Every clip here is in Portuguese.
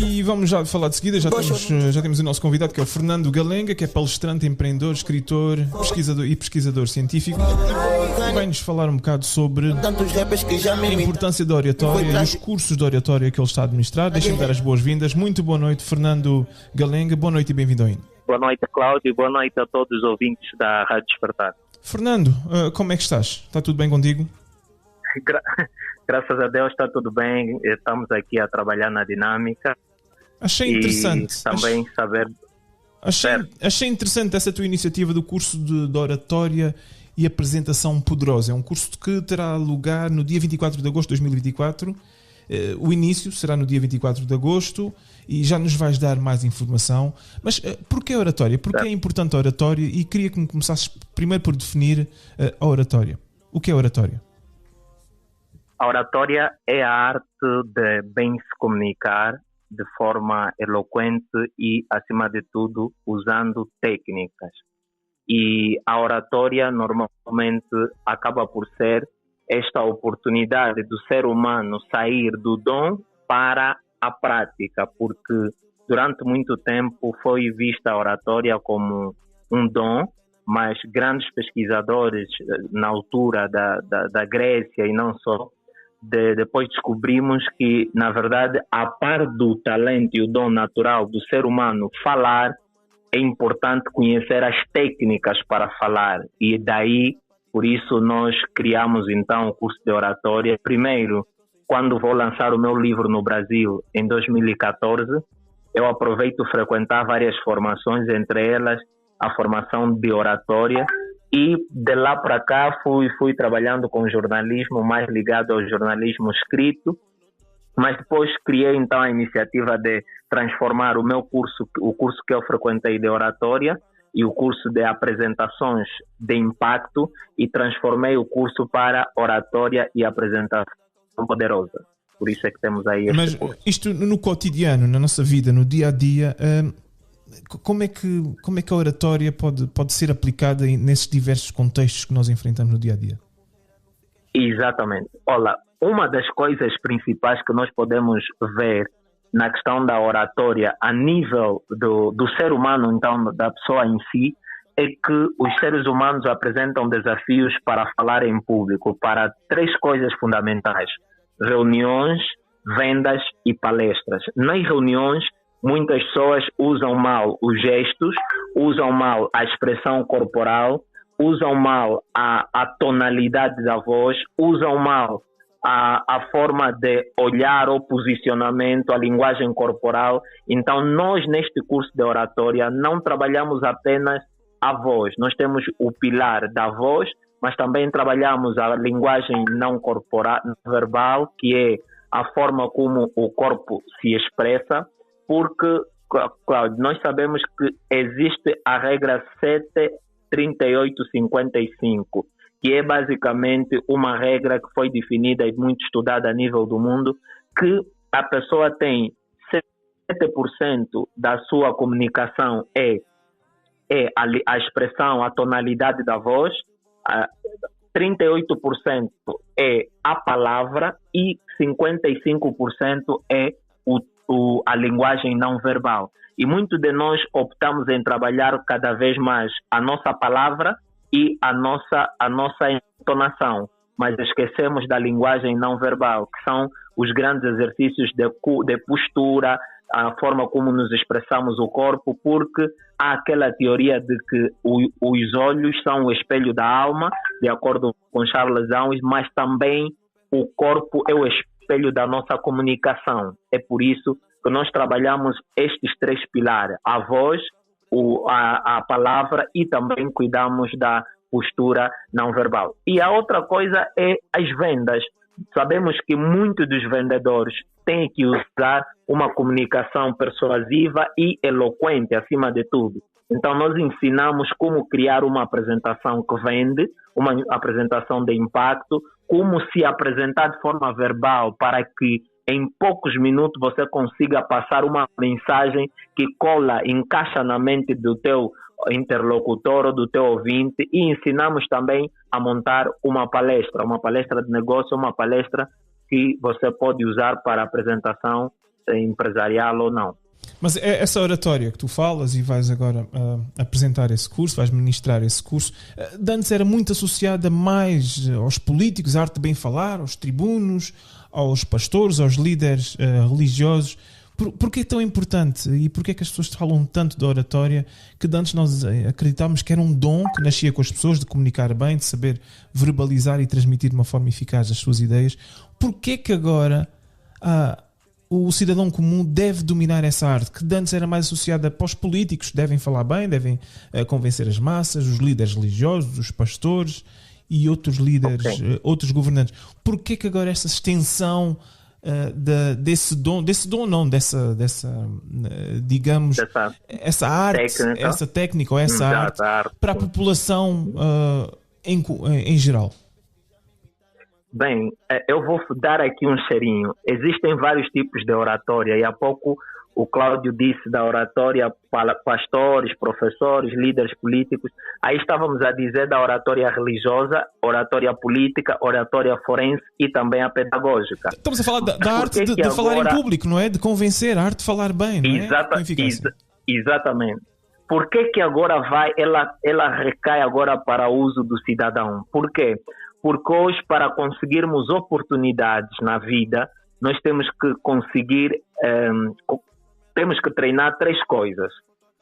E vamos já falar de seguida, já temos o nosso convidado, que é o Fernando Galenga, que é palestrante, empreendedor, escritor, pesquisador científico. E vai-nos falar um bocado sobre a importância da oratória e os cursos de oratória que ele está a administrar. Deixem-me dar as boas-vindas. Muito boa noite, Fernando Galenga. Boa noite e bem-vindo ao INE. Boa noite, Cláudio. Boa noite a todos os ouvintes da Rádio Despertar. Fernando, como é que estás? Está tudo bem contigo? Graças a Deus está tudo bem. Estamos aqui a trabalhar na dinâmica. Achei interessante. Também Achei interessante essa tua iniciativa do curso de oratória e apresentação poderosa. É um curso que terá lugar no dia 24 de agosto de 2024. O início será no dia 24 de agosto e já nos vais dar mais informação. Mas porquê a oratória? Porquê é importante a oratória? E queria que me começasses primeiro por definir a oratória. O que é a oratória? A oratória é a arte de bem se comunicar de forma eloquente e, acima de tudo, usando técnicas. E a oratória normalmente acaba por ser esta oportunidade do ser humano sair do dom para a prática, porque durante muito tempo foi vista a oratória como um dom, mas grandes pesquisadores na altura da Grécia e não só, depois descobrimos que, na verdade, a par do talento e o dom natural do ser humano falar, é importante conhecer as técnicas para falar. E daí, por isso, nós criamos então o curso de oratória. Primeiro, quando vou lançar o meu livro no Brasil, em 2014, eu aproveito frequentar várias formações, entre elas a formação de oratória. E de lá para cá fui trabalhando com jornalismo, mais ligado ao jornalismo escrito, mas depois criei então a iniciativa de transformar o meu curso, o curso que eu frequentei de oratória e o curso de apresentações de impacto, e transformei o curso para oratória e apresentação poderosa. Por isso é que temos aí este curso. Mas isto no cotidiano, na nossa vida, no dia a dia, como é que a oratória pode ser aplicada nesses diversos contextos que nós enfrentamos no dia a dia? Exatamente. Olha, uma das coisas principais que nós podemos ver na questão da oratória a nível do ser humano, então da pessoa em si, é que os seres humanos apresentam desafios para falar em público para três coisas fundamentais: reuniões, vendas e palestras. Nas reuniões, muitas pessoas usam mal os gestos, usam mal a expressão corporal, usam mal a tonalidade da voz, usam mal a forma de olhar ou posicionamento, a linguagem corporal. Então, nós neste curso de oratória não trabalhamos apenas a voz. Nós temos o pilar da voz, mas também trabalhamos a linguagem não corporal, verbal, que é a forma como o corpo se expressa. Porque, Cláudio, nós sabemos que existe a regra 73855, que é basicamente uma regra que foi definida e muito estudada a nível do mundo, que a pessoa tem 7% da sua comunicação é a expressão, a tonalidade da voz, 38% é a palavra e 55% é a linguagem não verbal. E muitos de nós optamos em trabalhar cada vez mais a nossa palavra e a nossa entonação, mas esquecemos da linguagem não verbal, que são os grandes exercícios de postura, a forma como nos expressamos o corpo, porque há aquela teoria de que os olhos são o espelho da alma, de acordo com Charles Darwin, mas também o corpo é o espelho da nossa comunicação. É por isso que nós trabalhamos estes três pilares: a voz, a palavra, e também cuidamos da postura não verbal. E a outra coisa é as vendas. Sabemos que muitos dos vendedores têm que usar uma comunicação persuasiva e eloquente, acima de tudo. Então, nós ensinamos como criar uma apresentação que vende, uma apresentação de impacto, como se apresentar de forma verbal para que em poucos minutos você consiga passar uma mensagem que cola, encaixa na mente do teu interlocutor ou do teu ouvinte. E ensinamos também a montar uma palestra de negócio, uma palestra que você pode usar para apresentação empresarial ou não. Mas essa oratória que tu falas e vais agora apresentar esse curso, vais ministrar esse curso, de antes era muito associada mais aos políticos, à arte de bem falar, aos tribunos, aos pastores, aos líderes religiosos. Porquê é tão importante e porquê é que as pessoas falam tanto da oratória, que de antes nós acreditávamos que era um dom que nascia com as pessoas, de comunicar bem, de saber verbalizar e transmitir de uma forma eficaz as suas ideias? Porquê é que agora o cidadão comum deve dominar essa arte, que de antes era mais associada para os políticos, devem falar bem, devem convencer as massas, os líderes religiosos, os pastores e outros líderes, outros governantes? Porquê que agora essa extensão dessa digamos, essa arte, técnica. Essa técnica ou essa arte para a população em geral? Bem, eu vou dar aqui um cheirinho. Existem vários tipos de oratória e há pouco o Cláudio disse da oratória para pastores, professores, líderes políticos. Aí estávamos a dizer da oratória religiosa, oratória política, oratória forense e também a pedagógica. Estamos a falar da arte de agora... falar em público, não é? De convencer, a arte de falar bem, não é? Exatamente. Por que agora ela recai agora para o uso do cidadão? Por quê? Porque hoje, para conseguirmos oportunidades na vida, nós temos que conseguir, temos que treinar 3 coisas.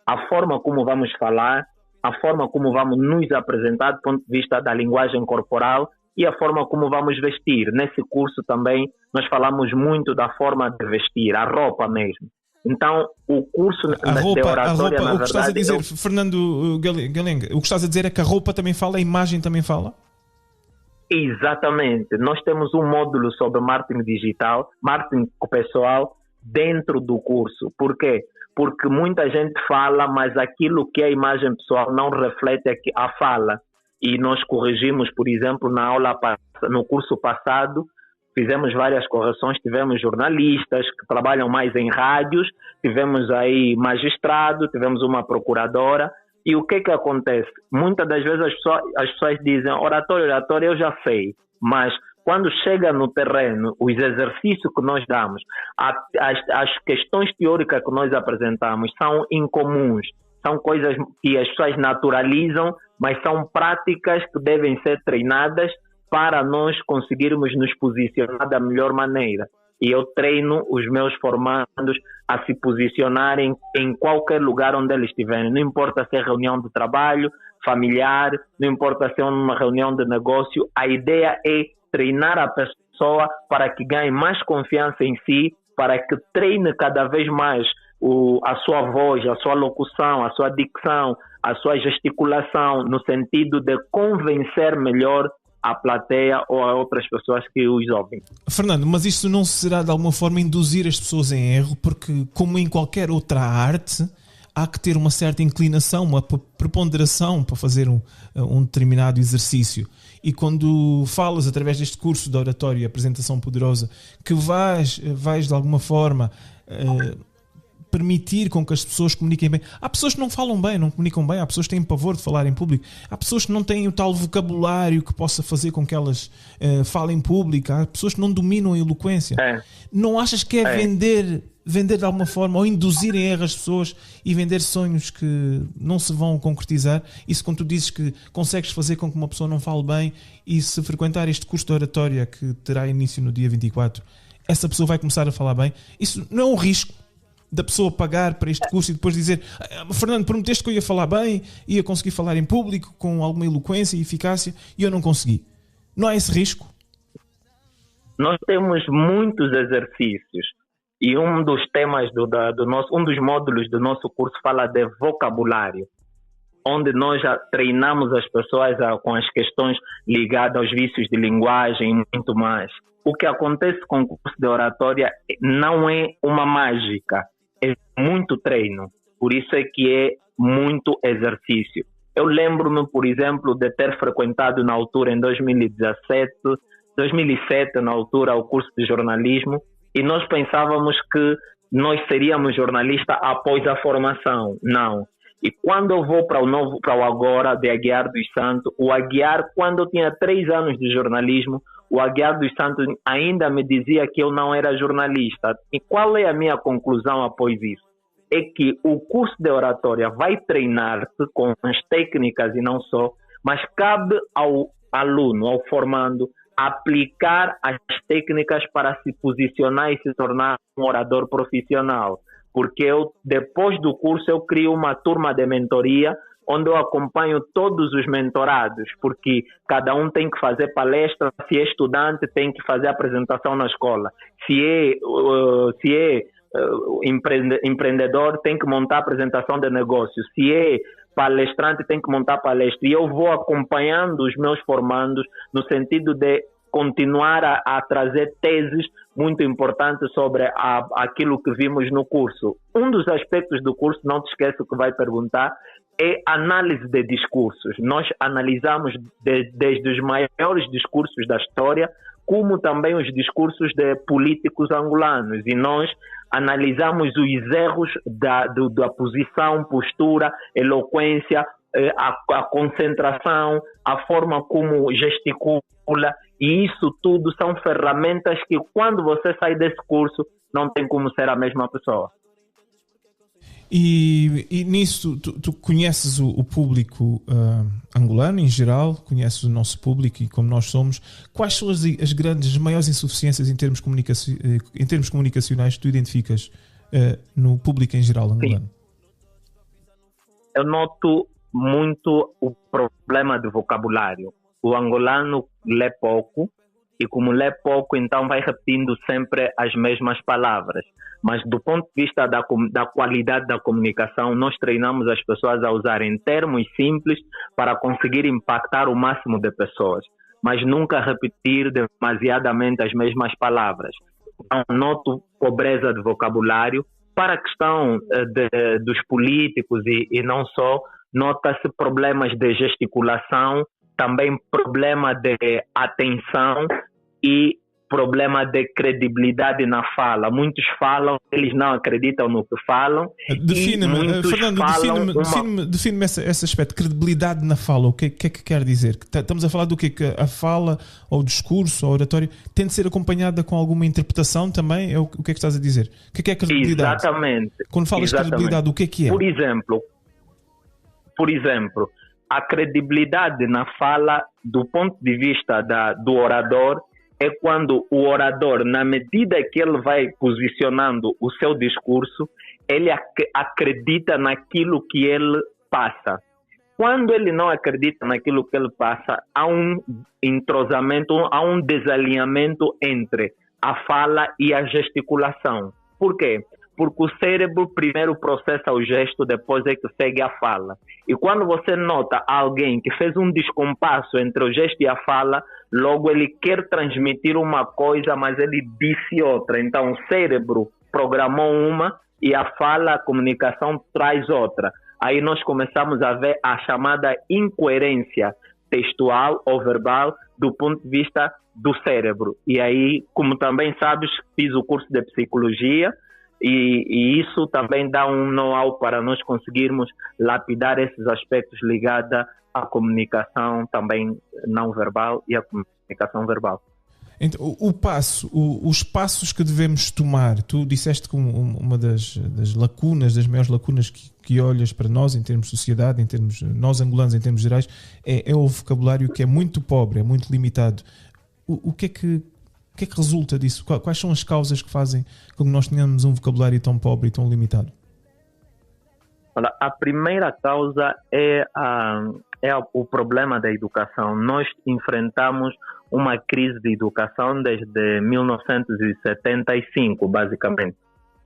A forma como vamos falar, a forma como vamos nos apresentar do ponto de vista da linguagem corporal e a forma como vamos vestir. Nesse curso também nós falamos muito da forma de vestir, a roupa mesmo. Então, o curso de oratória, na verdade... O que estás a dizer, Fernando Galenga, o que estás a dizer é que a roupa também fala, a imagem também fala? Exatamente. Nós temos um módulo sobre marketing digital, marketing pessoal, dentro do curso. Por quê? Porque muita gente fala, mas aquilo que é a imagem pessoal não reflete a fala. E nós corrigimos, por exemplo, no curso passado, fizemos várias correções, tivemos jornalistas que trabalham mais em rádios, tivemos aí magistrado, tivemos uma procuradora. E o que acontece? Muitas das vezes as pessoas dizem oratória eu já sei, mas quando chega no terreno, os exercícios que nós damos, as questões teóricas que nós apresentamos são incomuns, são coisas que as pessoas naturalizam, mas são práticas que devem ser treinadas para nós conseguirmos nos posicionar da melhor maneira. E eu treino os meus formandos a se posicionarem em qualquer lugar onde eles estiverem. Não importa se é reunião de trabalho, familiar, não importa se é uma reunião de negócio. A ideia é treinar a pessoa para que ganhe mais confiança em si, para que treine cada vez mais a sua voz, a sua locução, a sua dicção, a sua gesticulação, no sentido de convencer melhor à plateia ou a outras pessoas que os ouvem. Fernando, mas isso não será de alguma forma induzir as pessoas em erro? Porque, como em qualquer outra arte, há que ter uma certa inclinação, uma preponderação para fazer um determinado exercício. E quando falas, através deste curso de oratória e apresentação poderosa, que vais de alguma forma permitir com que as pessoas comuniquem bem. Há pessoas que não falam bem, não comunicam bem, há pessoas que têm pavor de falar em público, há pessoas que não têm o tal vocabulário que possa fazer com que elas falem em público, há pessoas que não dominam a eloquência. Não achas que é vender de alguma forma, ou induzir em erro as pessoas e vender sonhos que não se vão concretizar? Isso quando tu dizes que consegues fazer com que uma pessoa não fale bem, e se frequentar este curso de oratória que terá início no dia 24, essa pessoa vai começar a falar bem? Isso não é um risco da pessoa pagar para este curso e depois dizer: Fernando, prometeste que eu ia falar bem, ia conseguir falar em público com alguma eloquência e eficácia, e eu não consegui? Não há esse risco? Nós temos muitos exercícios e um dos temas um dos módulos do nosso curso fala de vocabulário, onde nós já treinamos as pessoas com as questões ligadas aos vícios de linguagem e muito mais. O que acontece com o curso de oratória não é uma mágica, é muito treino, por isso é que é muito exercício. Eu lembro-me, por exemplo, de ter frequentado na altura, em 2007, na altura, o curso de jornalismo, e nós pensávamos que nós seríamos jornalistas após a formação. Não. E quando eu vou para o agora, de Aguiar dos Santos, o Aguiar, quando eu tinha 3 anos de jornalismo, o Aguiar dos Santos ainda me dizia que eu não era jornalista. E qual é a minha conclusão após isso? É que o curso de oratória vai treinar-te com as técnicas e não só, mas cabe ao aluno, ao formando, aplicar as técnicas para se posicionar e se tornar um orador profissional. Porque eu, depois do curso, eu crio uma turma de mentoria onde eu acompanho todos os mentorados, porque cada um tem que fazer palestra, se é estudante tem que fazer apresentação na escola, se é empreendedor tem que montar apresentação de negócio, se é palestrante tem que montar palestra, e eu vou acompanhando os meus formandos no sentido de continuar a trazer teses muito importantes sobre aquilo que vimos no curso. Um dos aspectos do curso, não te esqueça o que vai perguntar, é análise de discursos. Nós analisamos desde os maiores discursos da história, como também os discursos de políticos angolanos, e nós analisamos os erros da posição, postura, eloquência, a concentração, a forma como gesticula, e isso tudo são ferramentas que quando você sai desse curso não tem como ser a mesma pessoa. E nisso tu conheces o público angolano em geral, conheces o nosso público e como nós somos. Quais são as grandes, as maiores insuficiências em termos comunicacionais que tu identificas no público em geral angolano? Sim. Eu noto muito o problema do vocabulário. O angolano lê pouco, e como lê pouco, então vai repetindo sempre as mesmas palavras. Mas do ponto de vista da qualidade da comunicação, nós treinamos as pessoas a usarem termos simples para conseguir impactar o máximo de pessoas, mas nunca repetir demasiadamente as mesmas palavras. Então, noto pobreza de vocabulário. Para a questão dos políticos e não só, nota-se problemas de gesticulação, também problema de atenção e problema de credibilidade na fala. Muitos falam, eles não acreditam no que falam. Define-me, Fernando, define-me esse aspecto, credibilidade na fala. O que é que quer dizer? Estamos a falar do que a fala, ou o discurso, ou a oratória, tem de ser acompanhada com alguma interpretação também? O que é que estás a dizer? O que é credibilidade? Exatamente. Quando falas de credibilidade, o que é? Por exemplo, a credibilidade na fala, do ponto de vista do orador, é quando o orador, na medida que ele vai posicionando o seu discurso, ele acredita naquilo que ele passa. Quando ele não acredita naquilo que ele passa, há um entrosamento, há um desalinhamento entre a fala e a gesticulação. Por quê? Porque o cérebro primeiro processa o gesto, depois é que segue a fala. E quando você nota alguém que fez um descompasso entre o gesto e a fala, logo ele quer transmitir uma coisa, mas ele disse outra. Então o cérebro programou uma e a fala, a comunicação traz outra. Aí nós começamos a ver a chamada incoerência textual ou verbal do ponto de vista do cérebro. E aí, como também sabes, fiz o curso de psicologia, e isso também dá um know-how para nós conseguirmos lapidar esses aspectos ligados à comunicação também não verbal e à comunicação verbal. Então, os passos que devemos tomar, tu disseste que uma das lacunas, das maiores lacunas que olhas para nós em termos de sociedade, em termos nós angolanos em termos gerais, é o vocabulário que é muito pobre, é muito limitado. O que é que resulta disso? Quais são as causas que fazem com que nós tenhamos um vocabulário tão pobre e tão limitado? Olha, a primeira causa é o problema da educação. Nós enfrentamos uma crise de educação desde 1975, basicamente.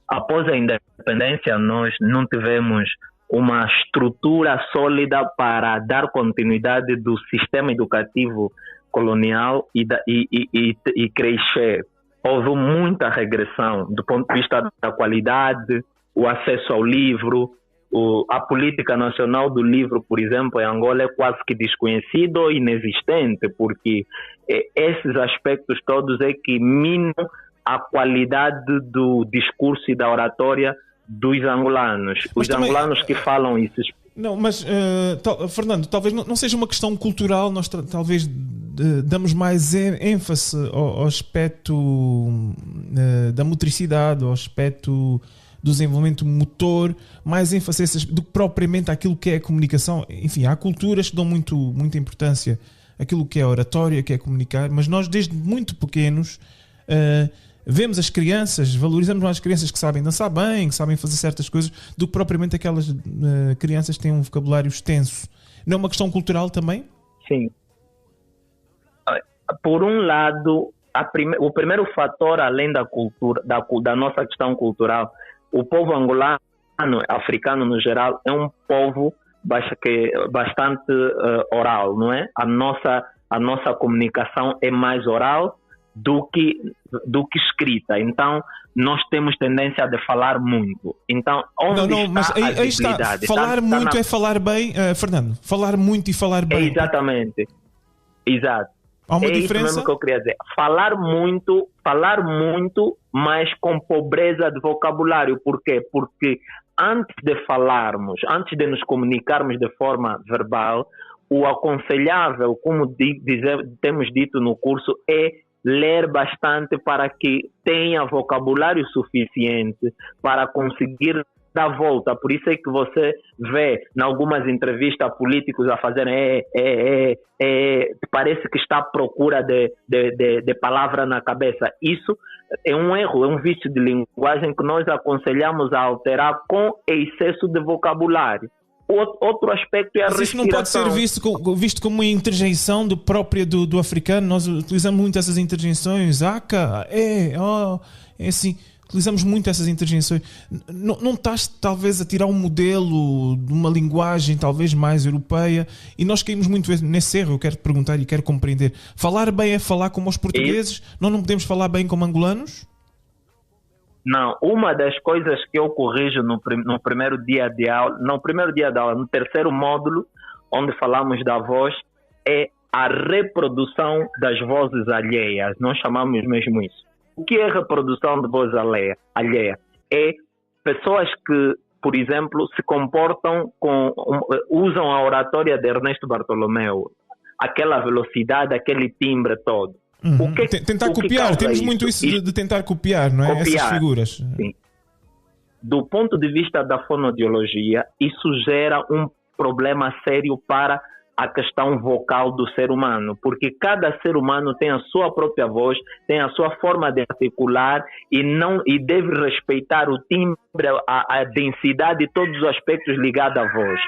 Após a independência, nós não tivemos uma estrutura sólida para dar continuidade do sistema educativo colonial e crescer. Houve muita regressão do ponto de vista da qualidade, o acesso ao livro, a política nacional do livro, por exemplo, em Angola é quase que desconhecida ou inexistente, porque esses aspectos todos é que minam a qualidade do discurso e da oratória dos angolanos. Os angolanos que falam isso Não, mas Fernando, talvez não seja uma questão cultural, nós talvez damos mais ênfase ao aspecto da motricidade, ao aspecto do desenvolvimento motor, mais ênfase do que propriamente àquilo que é a comunicação. Enfim, há culturas que dão muita importância àquilo que é a oratória, que é comunicar, mas nós desde muito pequenos vemos as crianças, valorizamos mais as crianças que sabem dançar bem, que sabem fazer certas coisas, do que propriamente aquelas crianças que têm um vocabulário extenso. Não é uma questão cultural também? Sim. Por um lado, o primeiro fator, além da cultura, da nossa questão cultural, o povo angolano, africano no geral, é um povo bastante oral, não é? A nossa comunicação é mais oral do que escrita. Então, nós temos tendência de falar muito. Então, mas aí está. Falar muito é falar bem, Fernando. Falar muito e falar bem. Exatamente. Exato. Há uma diferença? Isso mesmo que eu queria dizer. Falar muito, mas com pobreza de vocabulário. Por quê? Porque antes de falarmos, antes de nos comunicarmos de forma verbal, o aconselhável, como temos dito no curso, é ler bastante para que tenha vocabulário suficiente para conseguir dar volta. Por isso é que você vê em algumas entrevistas políticos a fazerem parece que está à procura de palavra na cabeça. Isso é um erro, é um vício de linguagem que nós aconselhamos a alterar com excesso de vocabulário. Outro aspecto é a respiração. Isso não pode ser visto como uma interjeição própria do africano. Nós utilizamos muito essas interjeições. Aka, é assim. Utilizamos muito essas interjeições. Não estás talvez a tirar um modelo de uma linguagem talvez mais europeia, e nós caímos muito nesse erro. Eu quero te perguntar e quero compreender. Falar bem é falar como os portugueses? Nós não podemos falar bem como angolanos? Não, uma das coisas que eu corrijo no primeiro dia de aula, no terceiro módulo, onde falamos da voz, é a reprodução das vozes alheias. Nós chamamos mesmo isso. O que é reprodução de voz alheia? É pessoas que, por exemplo, se comportam usam a oratória de Ernesto Bartolomeu, aquela velocidade, aquele timbre todo. Uhum. Tentar copiar, temos muito isso de tentar copiar, não é? Essas figuras. Sim. Do ponto de vista da fonoaudiologia, isso gera um problema sério para a questão vocal do ser humano, porque cada ser humano tem a sua própria voz, tem a sua forma de articular e deve respeitar o timbre, a densidade e todos os aspectos ligados à voz.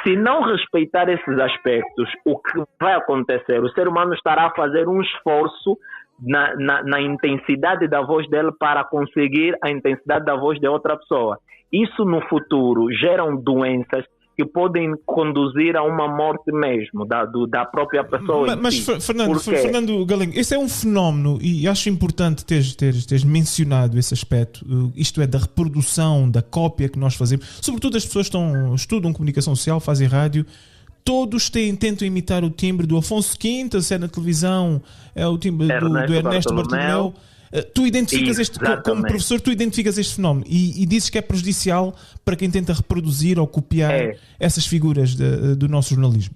Se não respeitar esses aspectos, o que vai acontecer? O ser humano estará a fazer um esforço na intensidade da voz dele para conseguir a intensidade da voz de outra pessoa. Isso no futuro geram doenças que podem conduzir a uma morte mesmo da própria pessoa. Mas Fernando Galenho, esse é um fenómeno, e acho importante teres mencionado esse aspecto, isto é, da reprodução, da cópia que nós fazemos, sobretudo as pessoas que estudam comunicação social, fazem rádio, todos tentam imitar o timbre do Afonso Quintas, se é na televisão, é o timbre do Ernesto Bartolomeu. Tu identificas como professor, tu identificas este fenómeno e dizes que é prejudicial para quem tenta reproduzir ou copiar essas figuras do nosso jornalismo.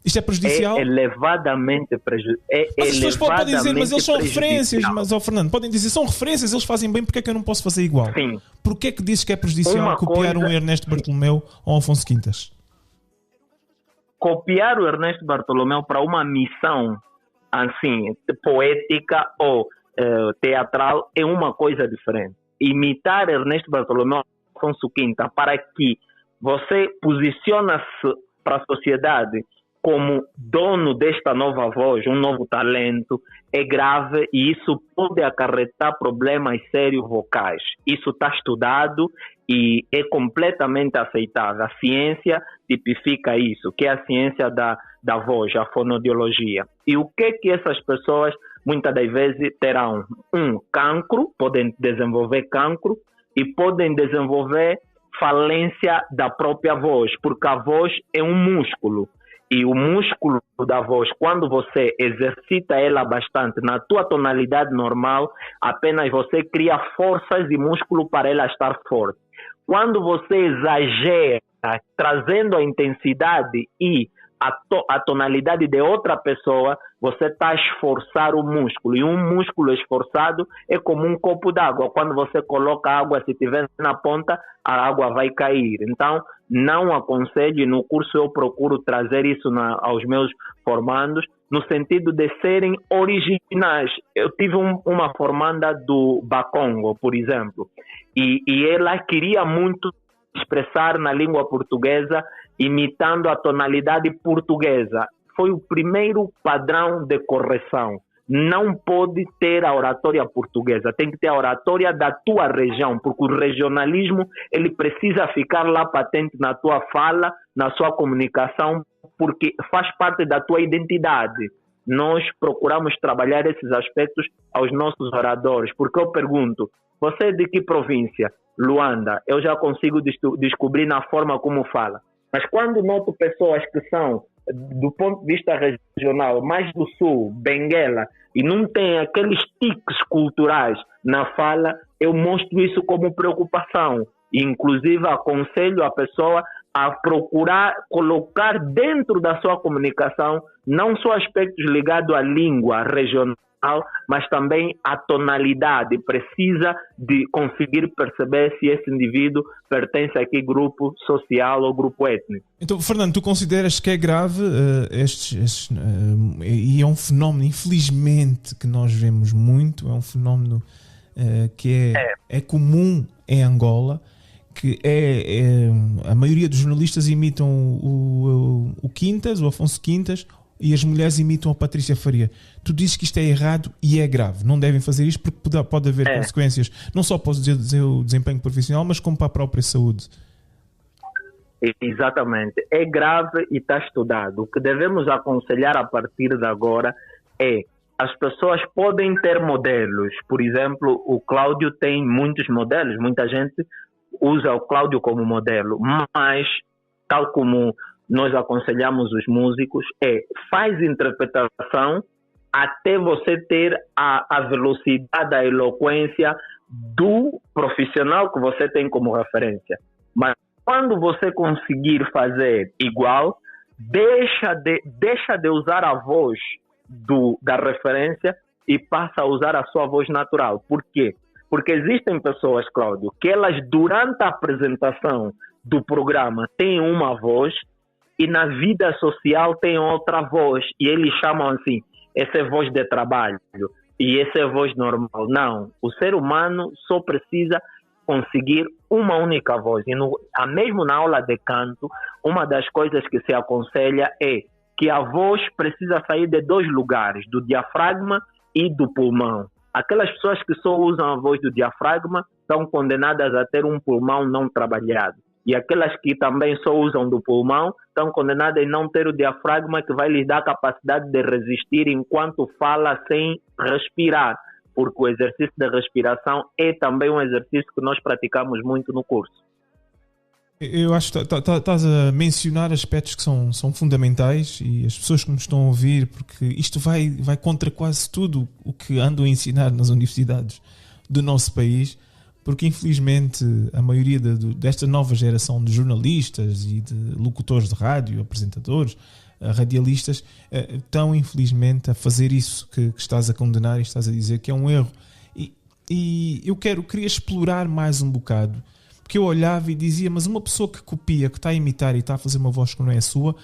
Isto é prejudicial? É elevadamente prejudicial. Mas as pessoas podem dizer, mas eles são referências. Mas, Fernando, podem dizer, são referências, eles fazem bem, porque é que eu não posso fazer igual? Sim. Porquê é que dizes que é prejudicial copiar um Ernesto Bartolomeu ou um Afonso Quintas? Copiar o Ernesto Bartolomeu para uma missão assim, poética ou teatral é uma coisa diferente. Imitar Ernesto Bartolomeu ou Afonso Quintas para que você posiciona-se para a sociedade como dono desta nova voz, um novo talento, é grave e isso pode acarretar problemas sérios vocais. Isso está estudado e é completamente aceitável. A ciência tipifica isso, que é a ciência da voz, a fonoaudiologia. E o que essas pessoas, muitas das vezes, terão? Cancro, podem desenvolver cancro e podem desenvolver falência da própria voz, porque a voz é um músculo. E o músculo da voz, quando você exercita ela bastante na tua tonalidade normal, apenas você cria forças e músculo para ela estar forte. Quando você exagera trazendo a intensidade e a tonalidade de outra pessoa, você está a esforçar o músculo. E um músculo esforçado é como um copo d'água. Quando você coloca água, se tiver na ponta, a água vai cair. Então, não aconselho, e no curso eu procuro trazer isso aos meus formandos, no sentido de serem originais. Eu tive uma formanda do Bakongo, por exemplo, e ela queria muito expressar na língua portuguesa, imitando a tonalidade portuguesa. Foi o primeiro padrão de correção. Não pode ter a oratória portuguesa, tem que ter a oratória da tua região, porque o regionalismo ele precisa ficar lá patente na tua fala, na sua comunicação, porque faz parte da tua identidade. Nós procuramos trabalhar esses aspectos aos nossos oradores, porque eu pergunto, você é de que província? Luanda, eu já consigo descobrir na forma como fala. Mas quando noto pessoas que são, do ponto de vista regional, mais do sul, Benguela, e não tem aqueles tiques culturais na fala, eu mostro isso como preocupação. Inclusive, aconselho a pessoa a procurar colocar dentro da sua comunicação não só aspectos ligados à língua regional, mas também a tonalidade. Precisa de conseguir perceber se esse indivíduo pertence a que grupo social ou grupo étnico. Então, Fernando, tu consideras que é grave e é um fenómeno, infelizmente, que nós vemos muito, é um fenómeno que é comum em Angola, que a maioria dos jornalistas imitam o Quintas, o Afonso Quintas, e as mulheres imitam a Patrícia Faria. Tu dizes que isto é errado e é grave. Não devem fazer isto porque pode haver consequências, não só para o desempenho profissional, mas como para a própria saúde. Exatamente. É grave e está estudado. O que devemos aconselhar a partir de agora é as pessoas podem ter modelos. Por exemplo, o Cláudio tem muitos modelos. Muita gente usa o Cláudio como modelo. Mas, tal como nós aconselhamos os músicos, faz interpretação até você ter a velocidade, a eloquência do profissional que você tem como referência. Mas quando você conseguir fazer igual, deixa de usar a voz da referência e passa a usar a sua voz natural. Por quê? Porque existem pessoas, Cláudio, que elas durante a apresentação do programa têm uma voz e na vida social tem outra voz, e eles chamam assim, essa é voz de trabalho, e essa é voz normal. Não, o ser humano só precisa conseguir uma única voz, e mesmo na aula de canto, uma das coisas que se aconselha é que a voz precisa sair de dois lugares, do diafragma e do pulmão. Aquelas pessoas que só usam a voz do diafragma estão condenadas a ter um pulmão não trabalhado. E aquelas que também só usam do pulmão estão condenadas a não ter o diafragma, que vai lhes dar a capacidade de resistir enquanto fala sem respirar. Porque o exercício de respiração é também um exercício que nós praticamos muito no curso. Eu acho que estás a mencionar aspectos que são fundamentais, e as pessoas que nos estão a ouvir, porque isto vai contra quase tudo o que andam a ensinar nas universidades do nosso país. Porque infelizmente a maioria desta nova geração de jornalistas e de locutores de rádio, apresentadores, radialistas, estão infelizmente a fazer isso que estás a condenar e estás a dizer que é um erro. E eu queria explorar mais um bocado, porque eu olhava e dizia, mas uma pessoa que copia, que está a imitar e está a fazer uma voz que não é a sua,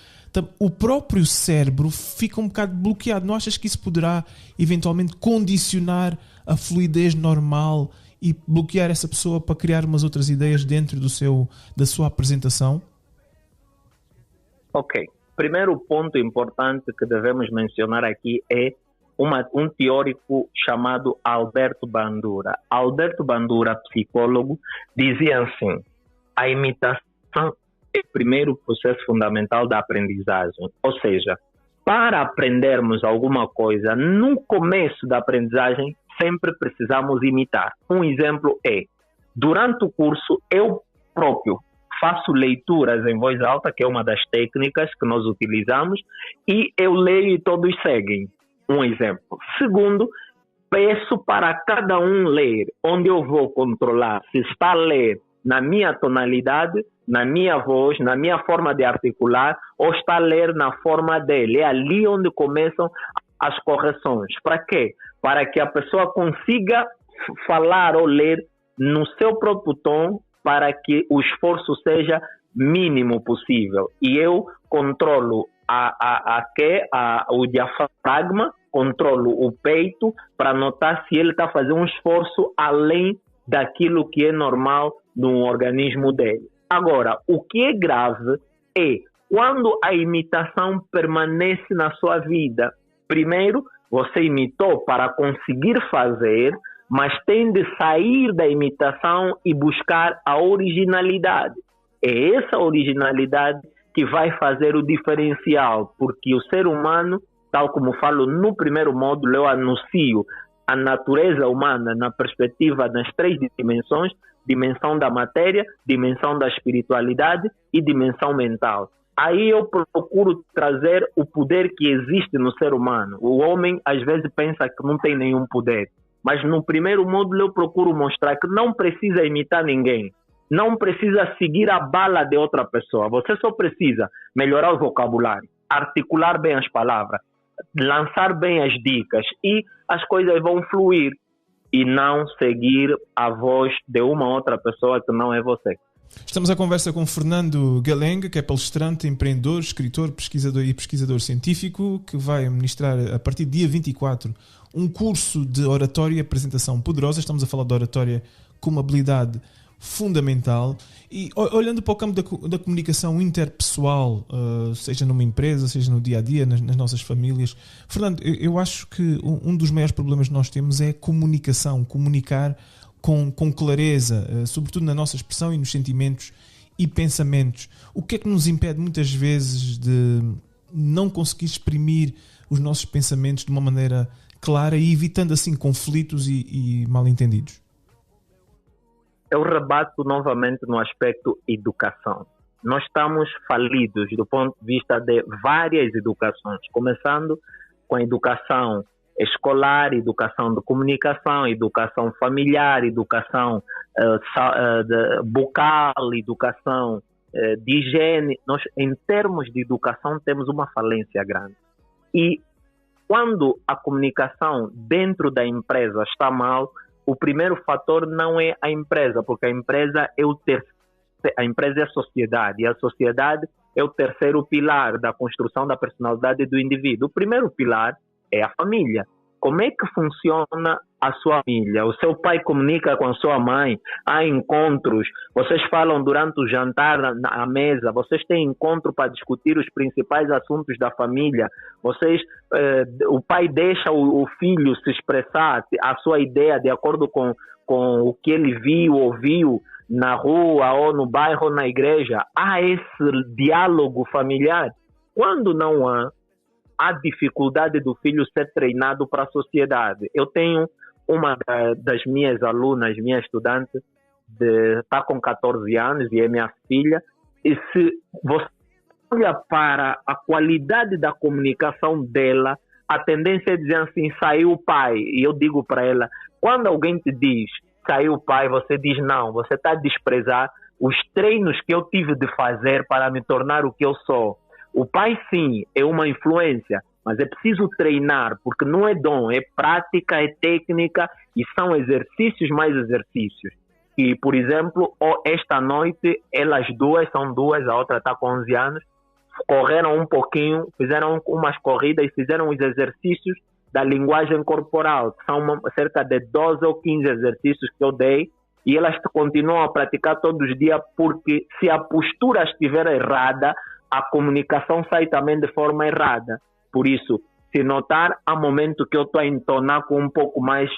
o próprio cérebro fica um bocado bloqueado. Não achas que isso poderá eventualmente condicionar a fluidez normal e bloquear essa pessoa para criar umas outras ideias dentro da sua apresentação? Ok. Primeiro ponto importante que devemos mencionar aqui é um teórico chamado Alberto Bandura. Alberto Bandura, psicólogo, dizia assim: a imitação é o primeiro processo fundamental da aprendizagem. Ou seja, para aprendermos alguma coisa, no começo da aprendizagem, sempre precisamos imitar. Um exemplo é, durante o curso, eu próprio faço leituras em voz alta, que é uma das técnicas que nós utilizamos, e eu leio e todos seguem. Um exemplo. Segundo, peço para cada um ler, onde eu vou controlar se está a ler na minha tonalidade, na minha voz, na minha forma de articular, ou está a ler na forma dele. É ali onde começam as correções. Para quê? Para que a pessoa consiga falar ou ler no seu próprio tom, para que o esforço seja mínimo possível. E eu controlo o diafragma, controlo o peito para notar se ele está fazendo um esforço além daquilo que é normal no organismo dele. Agora, o que é grave é quando a imitação permanece na sua vida. Primeiro, você imitou para conseguir fazer, mas tem de sair da imitação e buscar a originalidade. É essa originalidade que vai fazer o diferencial, porque o ser humano, tal como falo no primeiro módulo, eu anuncio a natureza humana na perspectiva das 3 dimensões: dimensão da matéria, dimensão da espiritualidade e dimensão mental. Aí eu procuro trazer o poder que existe no ser humano. O homem às vezes pensa que não tem nenhum poder, mas no primeiro módulo eu procuro mostrar que não precisa imitar ninguém, não precisa seguir a bala de outra pessoa. Você só precisa melhorar o vocabulário, articular bem as palavras, lançar bem as dicas e as coisas vão fluir, e não seguir a voz de uma outra pessoa que não é você. Estamos à conversa com Fernando Galenga, que é palestrante, empreendedor, escritor, pesquisador científico, que vai ministrar a partir do dia 24 um curso de oratória e apresentação poderosa. Estamos a falar de oratória como habilidade fundamental. E olhando para o campo da comunicação interpessoal, seja numa empresa, seja no dia a dia, nas nossas famílias, Fernando, eu acho que um dos maiores problemas que nós temos é a comunicação, comunicar com clareza, sobretudo na nossa expressão e nos sentimentos e pensamentos. O que é que nos impede muitas vezes de não conseguir exprimir os nossos pensamentos de uma maneira clara e evitando assim conflitos e mal-entendidos? Eu rebato novamente no aspecto educação. Nós estamos falidos do ponto de vista de várias educações, começando com a educação escolar, educação de comunicação, educação familiar, educação bucal, educação de higiene. Nós, em termos de educação, temos uma falência grande. E quando a comunicação dentro da empresa está mal, o primeiro fator não é a empresa, porque a empresa é a empresa é a sociedade, e a sociedade é o terceiro pilar da construção da personalidade do indivíduo. O primeiro pilar é a família. Como é que funciona a sua família? O seu pai comunica com a sua mãe, há encontros, vocês falam durante o jantar à mesa, vocês têm encontro para discutir os principais assuntos da família, o pai deixa o filho se expressar a sua ideia de acordo com o que ele viu, ouviu na rua ou no bairro ou na igreja. Há esse diálogo familiar. Quando não há dificuldade do filho ser treinado para a sociedade. Eu tenho uma das minhas alunas, minha estudante, está com 14 anos e é minha filha, e se você olha para a qualidade da comunicação dela, a tendência é dizer assim, saiu o pai. E eu digo para ela, quando alguém te diz, saiu o pai, você diz não, você está a desprezar os treinos que eu tive de fazer para me tornar o que eu sou. O pai, sim, é uma influência, mas é preciso treinar, porque não é dom, é prática, é técnica e são exercícios mais exercícios. E, por exemplo, esta noite, são duas, a outra está com 11 anos, correram um pouquinho, fizeram umas corridas e fizeram os exercícios da linguagem corporal, que são cerca de 12 ou 15 exercícios que eu dei, e elas continuam a praticar todos os dias, porque se a postura estiver errada, a comunicação sai também de forma errada. Por isso, se notar, há momento que eu estou a entonar com um pouco mais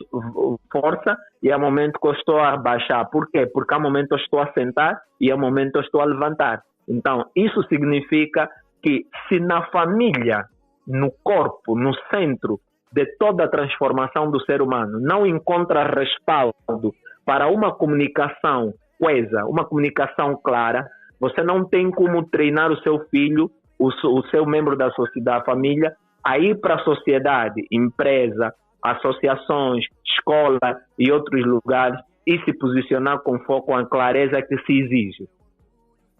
força e há momento que eu estou a baixar. Por quê? Porque há momento que eu estou a sentar e há momento que eu estou a levantar. Então, isso significa que se na família, no corpo, no centro de toda a transformação do ser humano, não encontra respaldo para uma comunicação coesa, uma comunicação clara, você não tem como treinar o seu filho, o seu membro da sociedade, a família, a ir para a sociedade, empresa, associações, escola e outros lugares e se posicionar com foco com a clareza que se exige.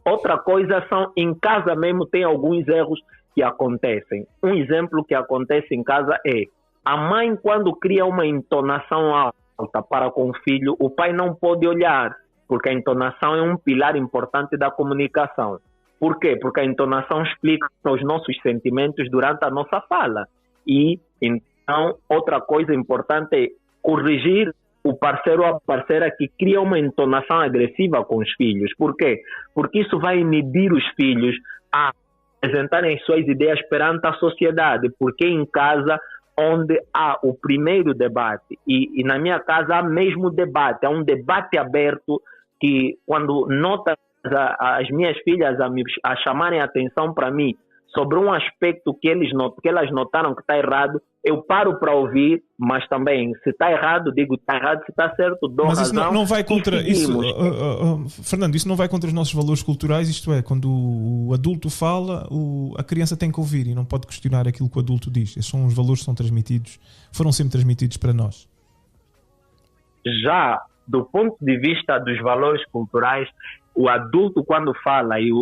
Outra coisa são, em casa mesmo, tem alguns erros que acontecem. Um exemplo que acontece em casa é a mãe, quando cria uma entonação alta para com o filho, o pai não pode olhar, porque a entonação é um pilar importante da comunicação. Por quê? Porque a entonação explica os nossos sentimentos durante a nossa fala. E, então, outra coisa importante é corrigir o parceiro ou a parceira que cria uma entonação agressiva com os filhos. Por quê? Porque isso vai inibir os filhos a apresentarem suas ideias perante a sociedade, porque em casa, onde há o primeiro debate, e na minha casa há mesmo debate, há um debate aberto que, quando notas as minhas filhas a chamarem a atenção para mim sobre um aspecto que elas notaram que está errado, eu paro para ouvir, mas também, se está errado, digo está errado, se está certo, dou mas razão. Mas isso não vai contra isso, Fernando, isso não vai contra os nossos valores culturais, isto é, quando o adulto fala, a criança tem que ouvir e não pode questionar aquilo que o adulto diz. Esses são os valores que são transmitidos, foram sempre transmitidos para nós. Já do ponto de vista dos valores culturais, o adulto, quando fala e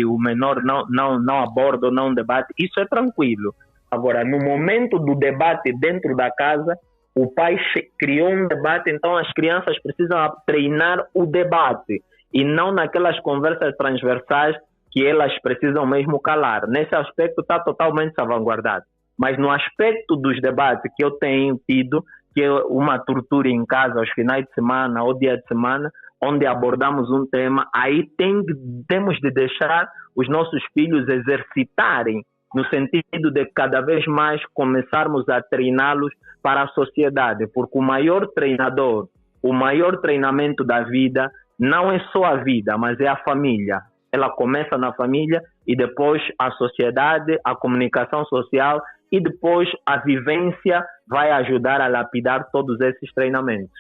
o menor não aborda ou não debate, isso é tranquilo. Agora, no momento do debate dentro da casa, o pai criou um debate, então as crianças precisam treinar o debate e não naquelas conversas transversais que elas precisam mesmo calar. Nesse aspecto está totalmente salvaguardado. Mas no aspecto dos debates que eu tenho tido, que é uma tortura em casa aos finais de semana ou dia de semana, onde abordamos um tema, aí temos de deixar os nossos filhos exercitarem, no sentido de cada vez mais começarmos a treiná-los para a sociedade, porque o maior treinador, o maior treinamento da vida não é só a vida, mas é a família. Ela começa na família e depois a sociedade, a comunicação social e depois a vivência vai ajudar a lapidar todos esses treinamentos.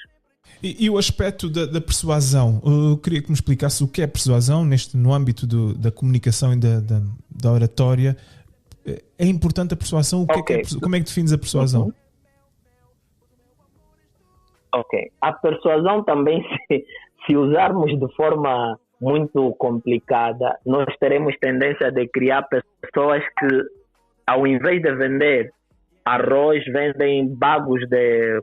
E o aspecto da persuasão, eu queria que me explicasse o que é persuasão no âmbito da comunicação e da oratória. É importante a persuasão? Como é que defines a persuasão? Ok. A persuasão também, se usarmos de forma muito complicada, nós teremos tendência de criar pessoas que, ao invés de vender arroz, vendem bagos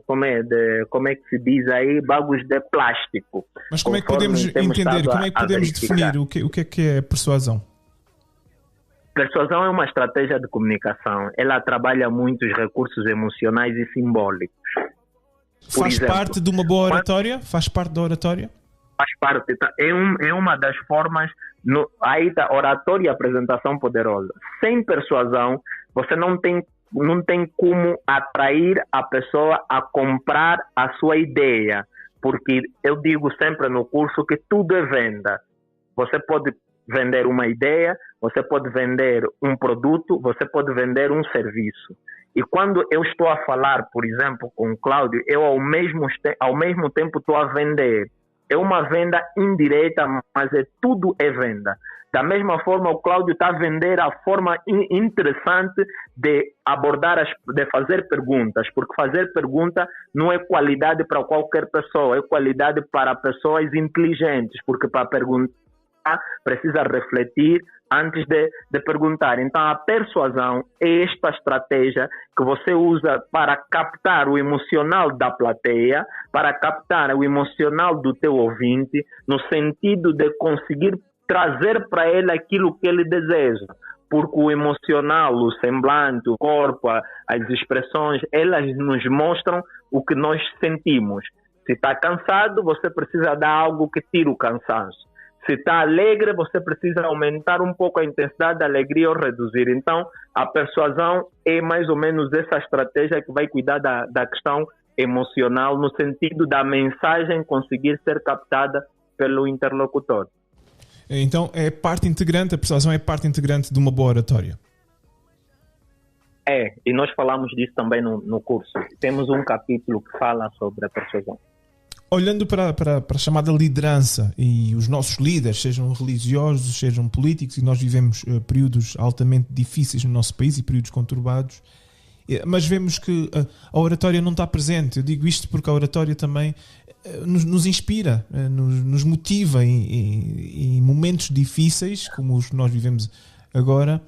como é que se diz aí, bagos de plástico. Mas como é que podemos entender, como é que podemos definir o que é persuasão? Persuasão é uma estratégia de comunicação. Ela trabalha muito os recursos emocionais e simbólicos. Faz parte de uma boa oratória? Faz parte da oratória? Faz parte. É uma das formas. Aí da oratória e apresentação poderosa. Sem persuasão, você não tem como atrair a pessoa a comprar a sua ideia. Porque eu digo sempre no curso que tudo é venda. Você pode vender uma ideia, você pode vender um produto, você pode vender um serviço. E quando eu estou a falar, por exemplo, com o Cláudio, eu ao mesmo tempo estou a vender. É uma venda indireta, mas tudo é venda. Da mesma forma, o Cláudio está a vender a forma interessante de abordar, de fazer perguntas, porque fazer pergunta não é qualidade para qualquer pessoa, é qualidade para pessoas inteligentes, porque para perguntar precisa refletir antes de perguntar. Então, a persuasão é esta estratégia que você usa para captar o emocional da plateia, para captar o emocional do teu ouvinte, no sentido de conseguir trazer para ele aquilo que ele deseja. Porque o emocional, o semblante, o corpo, as expressões, elas nos mostram o que nós sentimos. Se está cansado, você precisa dar algo que tire o cansaço. Se está alegre, você precisa aumentar um pouco a intensidade da alegria ou reduzir. Então, a persuasão é mais ou menos essa estratégia que vai cuidar da questão emocional, no sentido da mensagem conseguir ser captada pelo interlocutor. Então, a persuasão é parte integrante de uma boa oratória. E nós falamos disso também no curso. Temos um capítulo que fala sobre a persuasão. Olhando para a chamada liderança e os nossos líderes, sejam religiosos, sejam políticos, e nós vivemos períodos altamente difíceis no nosso país e períodos conturbados, Mas vemos que a oratória não está presente. Eu digo isto porque a oratória também nos inspira, nos motiva em momentos difíceis, como os que nós vivemos agora,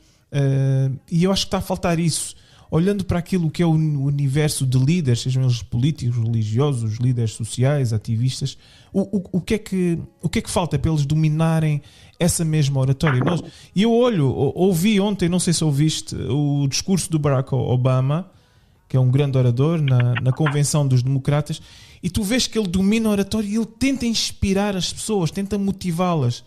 e eu acho que está a faltar isso. Olhando para aquilo que é o universo de líderes, sejam eles políticos, religiosos, líderes sociais, ativistas, o que é que falta para eles dominarem essa mesma oratória? E eu ouvi ontem, não sei se ouviste, o discurso do Barack Obama, que é um grande orador, na convenção dos democratas, e tu vês que ele domina a oratória e ele tenta inspirar as pessoas, tenta motivá-las.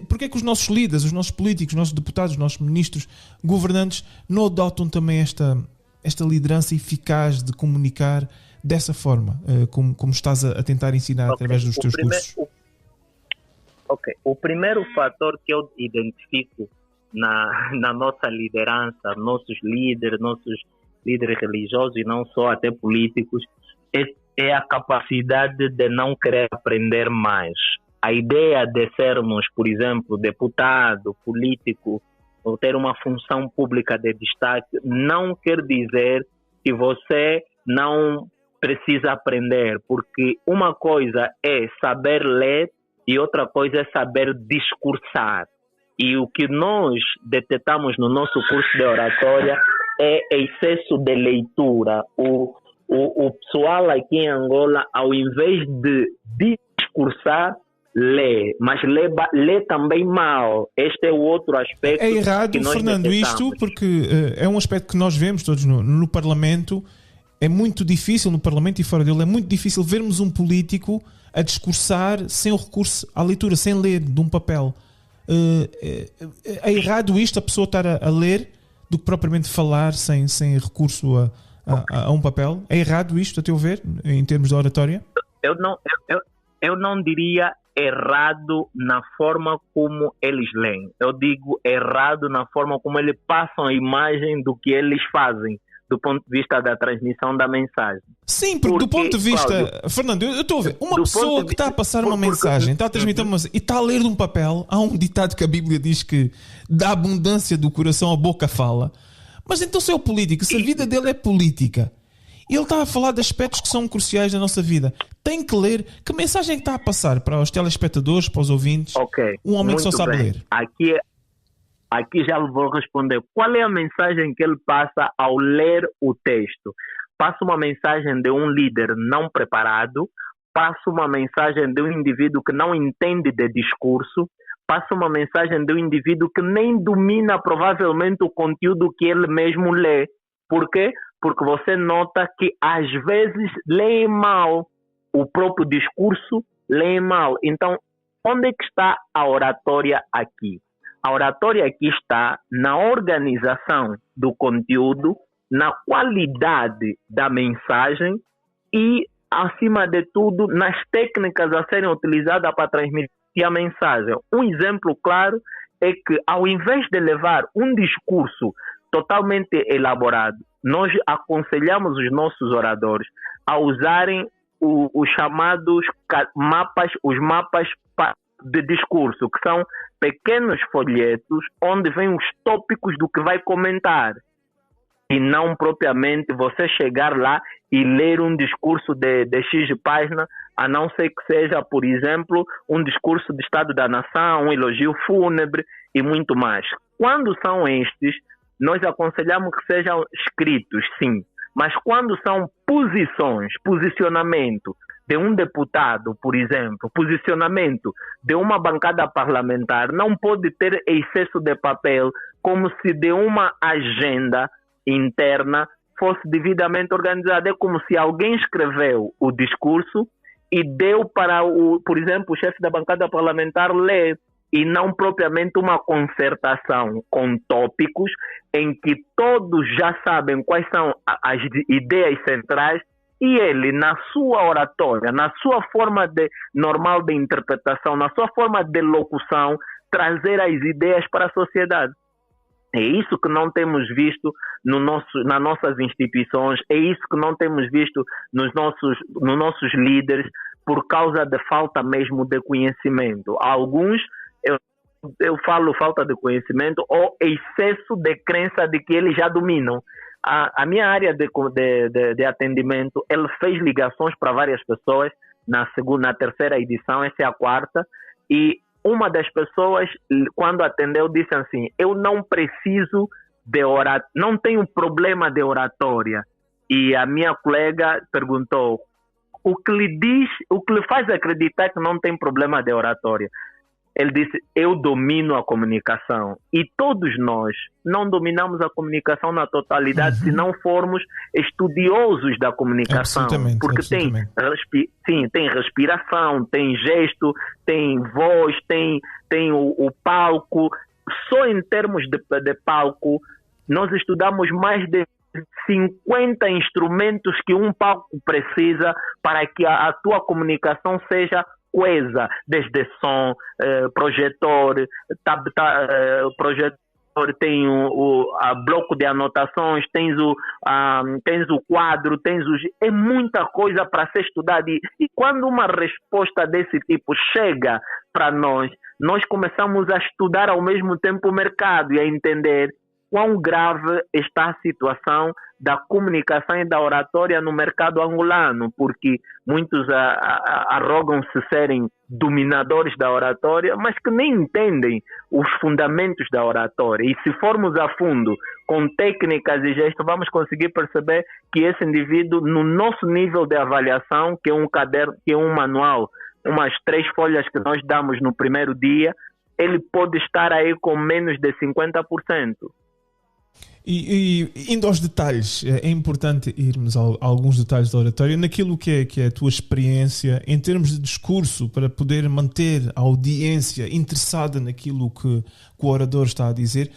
Porquê é que os nossos líderes, os nossos políticos, os nossos deputados, os nossos ministros, governantes não adotam também esta liderança eficaz de comunicar dessa forma, como estás a tentar ensinar através dos teus cursos? O primeiro fator que eu identifico na nossa liderança, nossos líderes religiosos e não só, até políticos, é a capacidade de não querer aprender mais. A ideia de sermos, por exemplo, deputado, político, ou ter uma função pública de destaque, não quer dizer que você não precisa aprender, porque uma coisa é saber ler e outra coisa é saber discursar. E o que nós detectamos no nosso curso de oratória é excesso de leitura. O pessoal aqui em Angola, ao invés de discursar, lê, mas lê também mal. Este é o outro aspecto. É errado, que nós Fernando, isto porque é um aspecto que nós vemos todos no Parlamento. É muito difícil, no Parlamento e fora dele, é muito difícil vermos um político a discursar sem o recurso à leitura, sem ler de um papel. É errado isto, a pessoa estar a ler do que propriamente falar sem recurso a um papel? É errado isto, a teu ver, em termos de oratória? Eu não diria errado na forma como eles leem. Eu digo errado na forma como eles passam a imagem do que eles fazem, do ponto de vista da transmissão da mensagem. Sim, porque do ponto de vista... Cláudio, Fernando, eu estou a ver. Uma pessoa que está a passar uma mensagem, está a transmitir uma mensagem, e está a ler de um papel, há um ditado que a Bíblia diz que da abundância do coração a boca fala. Mas então se é o político, se a vida dele é política, e ele está a falar de aspectos que são cruciais da nossa vida, tem que ler. Que mensagem está a passar para os telespectadores, para os ouvintes? Um homem que só sabe ler. Aqui já vou responder. Qual é a mensagem que ele passa ao ler o texto? Passa uma mensagem de um líder não preparado, passa uma mensagem de um indivíduo que não entende de discurso, passa uma mensagem de um indivíduo que nem domina provavelmente o conteúdo que ele mesmo lê. Por quê? Porque você nota que às vezes leem mal o próprio discurso, leem mal. Então, onde é que está a oratória aqui? A oratória aqui está na organização do conteúdo, na qualidade da mensagem e, acima de tudo, nas técnicas a serem utilizadas para transmitir a mensagem. Um exemplo claro é que, ao invés de levar um discurso totalmente elaborado, nós aconselhamos os nossos oradores a usarem os chamados mapas, de discurso, que são pequenos folhetos onde vêm os tópicos do que vai comentar, e não propriamente você chegar lá e ler um discurso de X página, a não ser que seja, por exemplo, um discurso de Estado da Nação, um elogio fúnebre e muito mais. Quando são estes, nós aconselhamos que sejam escritos, sim, mas quando são posicionamento de um deputado, por exemplo, posicionamento de uma bancada parlamentar, não pode ter excesso de papel, como se de uma agenda interna fosse devidamente organizada. É como se alguém escreveu o discurso e deu para, por exemplo, o chefe da bancada parlamentar ler, e não propriamente uma concertação com tópicos em que todos já sabem quais são as ideias centrais, e ele, na sua oratória, na sua forma normal de interpretação, na sua forma de locução, trazer as ideias para a sociedade. É isso que não temos visto nas nossas instituições, é isso que não temos visto nos nossos líderes, por causa da falta mesmo de conhecimento. Alguns, eu falo falta de conhecimento ou excesso de crença de que eles já dominam. A minha área de atendimento, ele fez ligações para várias pessoas na segunda, na terceira edição, essa é a quarta, e uma das pessoas, quando atendeu, disse assim: eu não preciso de oratória, não tenho problema de oratória. E a minha colega perguntou: o que lhe faz acreditar que não tem problema de oratória? Ele disse: eu domino a comunicação. E todos nós não dominamos a comunicação na totalidade se não formos estudiosos da comunicação. Porque tem respiração, tem gesto, tem voz, tem o palco. Só em termos de palco, nós estudamos mais de 50 instrumentos que um palco precisa para que a tua comunicação seja coesa, desde som, projetor, projetor, tem o bloco de anotações, tens o quadro, é muita coisa para ser estudada, e quando uma resposta desse tipo chega para nós começamos a estudar ao mesmo tempo o mercado e a entender quão grave está a situação da comunicação e da oratória no mercado angolano, porque muitos arrogam-se serem dominadores da oratória, mas que nem entendem os fundamentos da oratória. E se formos a fundo com técnicas e gestos, vamos conseguir perceber que esse indivíduo, no nosso nível de avaliação, que é um caderno, que é um manual, umas 3 folhas que nós damos no primeiro dia, ele pode estar aí com menos de 50%. E indo aos detalhes, é importante irmos a alguns detalhes da oratória, naquilo que é a tua experiência em termos de discurso, para poder manter a audiência interessada naquilo que o orador está a dizer.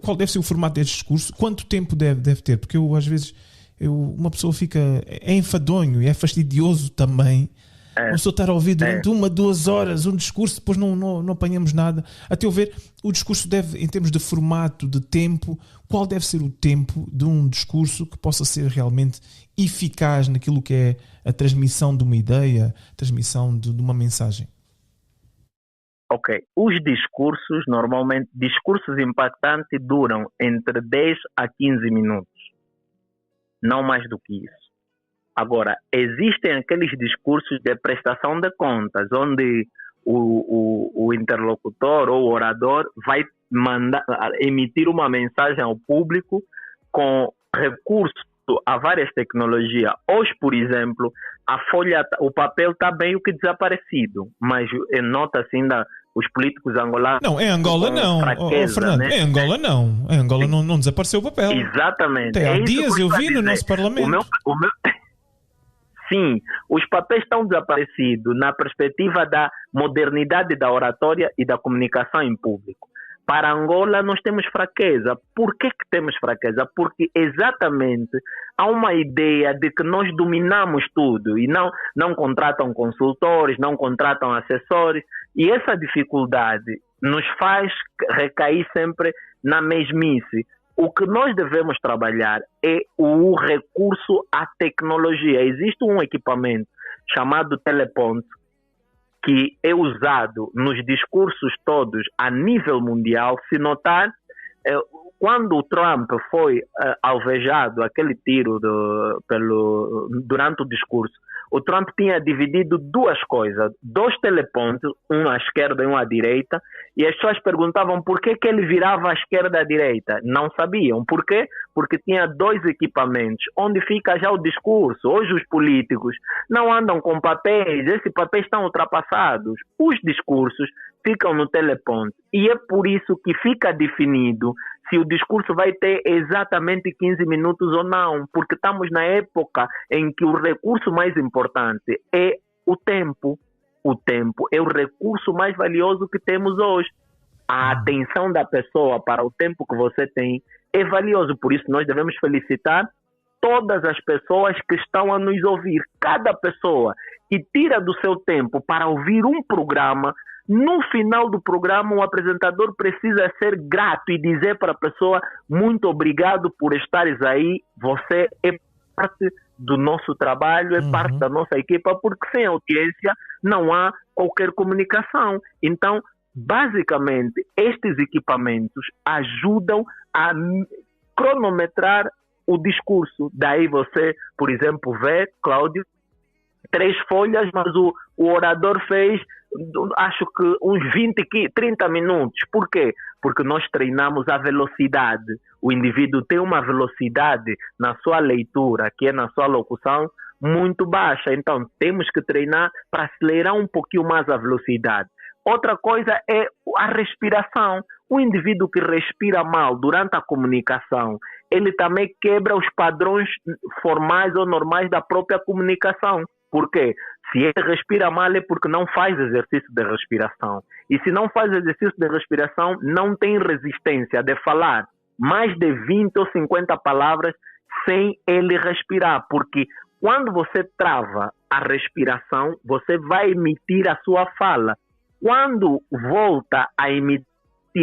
Qual deve ser o formato deste discurso? Quanto tempo deve ter? Porque às vezes uma pessoa fica enfadonho e é fastidioso também. Uma pessoa estar a ouvir durante 1-2 horas um discurso, depois não apanhamos nada. A teu ver, o discurso deve, em termos de formato, de tempo, qual deve ser o tempo de um discurso que possa ser realmente eficaz naquilo que é a transmissão de uma ideia, a transmissão de uma mensagem? Ok. Os discursos, normalmente, discursos impactantes duram entre 10 a 15 minutos. Não mais do que isso. Agora, existem aqueles discursos de prestação de contas, onde o interlocutor ou o orador vai emitir uma mensagem ao público com recurso a várias tecnologias. Hoje, por exemplo, o papel está meio que desaparecido, mas nota-se ainda os políticos angolanos... Não, em Angola não, Fernando, né? Em Angola não. Em Angola não desapareceu o papel. Exatamente. Há dias eu vi no nosso Parlamento. Sim, os papéis estão desaparecidos na perspectiva da modernidade da oratória e da comunicação em público. Para Angola nós temos fraqueza. Por que temos fraqueza? Porque exatamente há uma ideia de que nós dominamos tudo e não contratam consultores, não contratam assessores, e essa dificuldade nos faz recair sempre na mesmice. O que nós devemos trabalhar é o recurso à tecnologia. Existe um equipamento chamado teleponto que é usado nos discursos todos a nível mundial. Se notar, quando o Trump foi alvejado, aquele tiro durante o discurso, o Trump tinha dividido 2 coisas, 2 telepontos, um à esquerda e um à direita, e as pessoas perguntavam por que ele virava à esquerda e à direita. Não sabiam. Por quê? Porque tinha 2 equipamentos, onde fica já o discurso. Hoje os políticos não andam com papéis, esses papéis estão ultrapassados. Os discursos ficam no teleponto, e é por isso que fica definido se o discurso vai ter exatamente 15 minutos ou não, porque estamos na época em que o recurso mais importante é o tempo. O tempo é o recurso mais valioso que temos hoje. A atenção da pessoa para o tempo que você tem é valioso, por isso nós devemos felicitar todas as pessoas que estão a nos ouvir. Cada pessoa que tira do seu tempo para ouvir um programa, no final do programa o apresentador precisa ser grato e dizer para a pessoa: muito obrigado por estares aí, você é parte do nosso trabalho, é parte da nossa equipa, porque sem audiência não há qualquer comunicação. Então, basicamente, estes equipamentos ajudam a cronometrar o discurso. Daí você, por exemplo, vê, Cláudio, 3 folhas, mas o orador fez, acho que uns 20, 30 minutos. Por quê? Porque nós treinamos a velocidade. O indivíduo tem uma velocidade na sua leitura, que é na sua locução, muito baixa. Então, temos que treinar para acelerar um pouquinho mais a velocidade. Outra coisa é a respiração. O indivíduo que respira mal durante a comunicação, ele também quebra os padrões formais ou normais da própria comunicação. Por quê? Se ele respira mal é porque não faz exercício de respiração. E se não faz exercício de respiração, não tem resistência de falar mais de 20 ou 50 palavras sem ele respirar. Porque quando você trava a respiração, você vai emitir a sua fala. Quando volta a emitir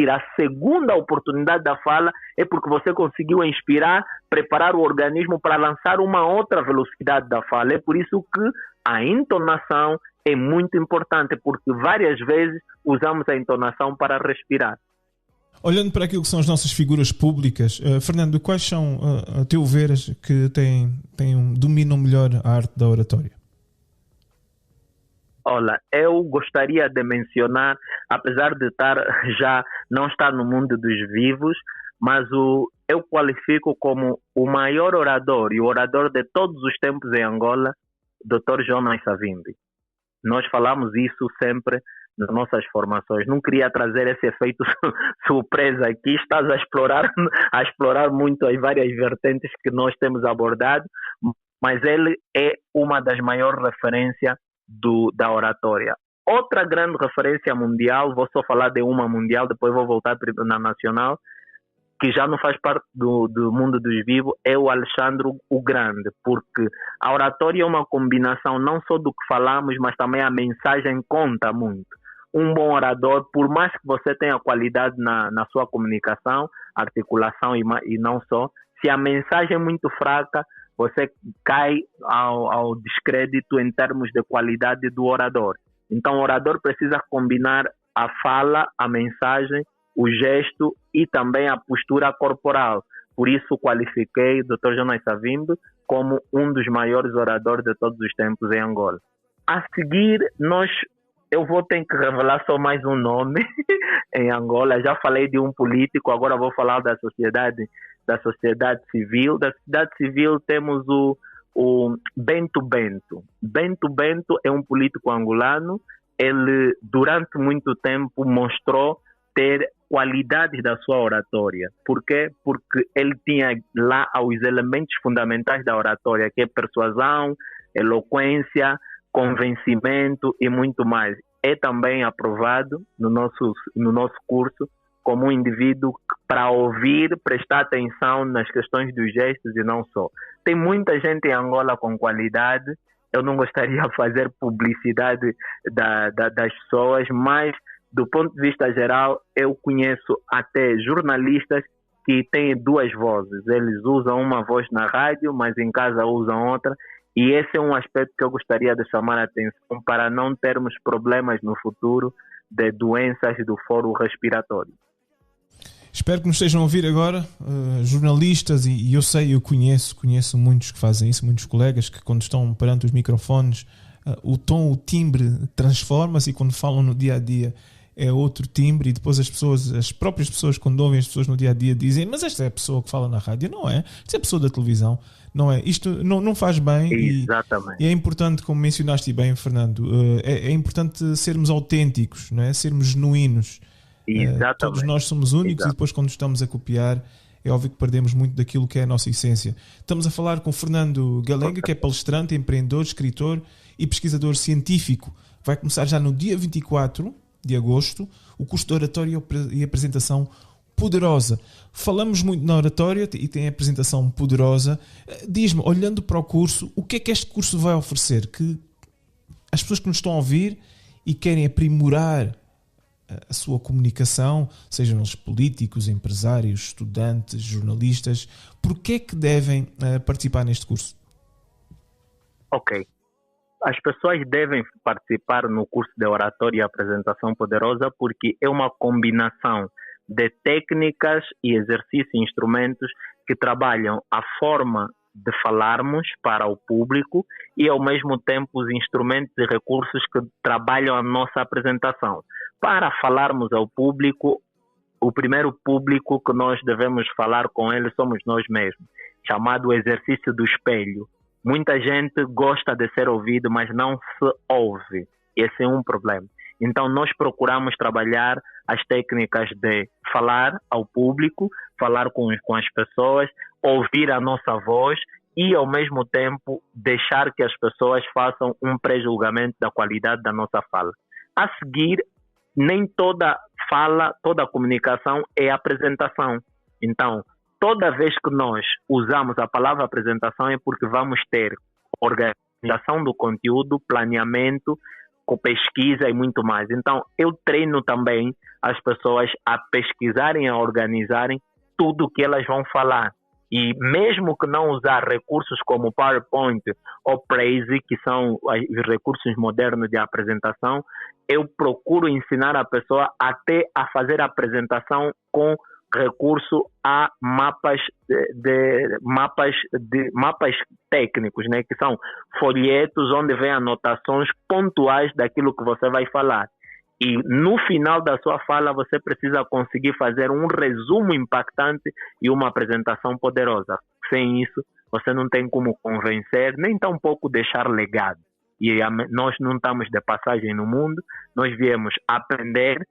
a segunda oportunidade da fala, é porque você conseguiu inspirar, preparar o organismo para lançar uma outra velocidade da fala. É por isso que a entonação é muito importante, porque várias vezes usamos a entonação para respirar. Olhando para aquilo que são as nossas figuras públicas, Fernando, quais são, a teu ver, as que dominam melhor a arte da oratória? Olha, eu gostaria de mencionar, apesar de não estar no mundo dos vivos, mas eu qualifico como o maior orador e o orador de todos os tempos em Angola, Dr. Jonas Savimbi. Nós falamos isso sempre nas nossas formações. Não queria trazer esse efeito surpresa aqui. Estás a explorar muito as várias vertentes que nós temos abordado, mas ele é uma das maiores referências da oratória. Outra grande referência mundial, vou só falar de uma mundial, depois vou voltar na nacional, que já não faz parte do mundo dos vivos, é o Alexandre o Grande, porque a oratória é uma combinação não só do que falamos, mas também a mensagem conta muito. Um bom orador, por mais que você tenha qualidade na sua comunicação, articulação e não só, se a mensagem é muito fraca, você cai ao descrédito em termos de qualidade do orador. Então, o orador precisa combinar a fala, a mensagem, o gesto e também a postura corporal. Por isso, qualifiquei o Dr. Jonas Savimbi como um dos maiores oradores de todos os tempos em Angola. A seguir, eu vou ter que revelar só mais um nome em Angola. Já falei de um político, agora vou falar da sociedade civil. Da sociedade civil temos o Bento Bento. Bento Bento é um político angolano. Ele, durante muito tempo, mostrou ter qualidades da sua oratória. Por quê? Porque ele tinha lá os elementos fundamentais da oratória, que é persuasão, eloquência, convencimento e muito mais. É também aprovado no nosso curso como um indivíduo para ouvir, prestar atenção nas questões dos gestos e não só. Tem muita gente em Angola com qualidade. Eu não gostaria de fazer publicidade das pessoas, mas do ponto de vista geral, eu conheço até jornalistas que têm 2 vozes. Eles usam uma voz na rádio, mas em casa usam outra. E esse é um aspecto que eu gostaria de chamar a atenção para não termos problemas no futuro de doenças do foro respiratório. Espero que nos estejam a ouvir agora, jornalistas, e eu conheço muitos que fazem isso, muitos colegas que quando estão perante os microfones, o tom, o timbre transforma-se e quando falam no dia-a-dia é outro timbre, e depois as próprias pessoas, quando ouvem as pessoas no dia-a-dia, dizem, mas esta é a pessoa que fala na rádio. Não é, esta é a pessoa da televisão, não é? Isto não faz bem. Exatamente. E é importante, como mencionaste bem, Fernando, é importante sermos autênticos, não é? Sermos genuínos. Exatamente. Todos nós somos únicos. Exato. E depois quando estamos a copiar é óbvio que perdemos muito daquilo que é a nossa essência. Estamos a falar com Fernando Galenga, que é palestrante, empreendedor, escritor e pesquisador científico. Vai começar já no dia 24 de agosto o curso de oratória e apresentação poderosa. Falamos muito na oratória e tem a apresentação poderosa. Diz-me, olhando para o curso, o que é que este curso vai oferecer? Que as pessoas que nos estão a ouvir e querem aprimorar a sua comunicação, sejam eles políticos, empresários, estudantes, jornalistas, porquê é que devem participar neste curso? Ok. As pessoas devem participar no curso de oratória e apresentação poderosa porque é uma combinação de técnicas e exercícios e instrumentos que trabalham a forma de falarmos para o público e, ao mesmo tempo, os instrumentos e recursos que trabalham a nossa apresentação. Para falarmos ao público, o primeiro público que nós devemos falar com ele somos nós mesmos, chamado exercício do espelho. Muita gente gosta de ser ouvido, mas não se ouve. Esse é um problema. Então, nós procuramos trabalhar as técnicas de falar ao público, falar com as pessoas, ouvir a nossa voz e, ao mesmo tempo, deixar que as pessoas façam um pré-julgamento da qualidade da nossa fala. A seguir, nem toda fala, toda comunicação é apresentação. Então, toda vez que nós usamos a palavra apresentação é porque vamos ter organização do conteúdo, planeamento, com pesquisa e muito mais. Então, eu treino também as pessoas a pesquisarem, a organizarem tudo o que elas vão falar. E mesmo que não usar recursos como PowerPoint ou Prezi, que são os recursos modernos de apresentação, eu procuro ensinar a pessoa até a fazer a apresentação com recurso a mapas técnicos, né, que são folhetos onde vem anotações pontuais daquilo que você vai falar. E no final da sua fala você precisa conseguir fazer um resumo impactante e uma apresentação poderosa. Sem isso, você não tem como convencer, nem tampouco deixar legado. E nós não estamos de passagem no mundo, nós viemos aprender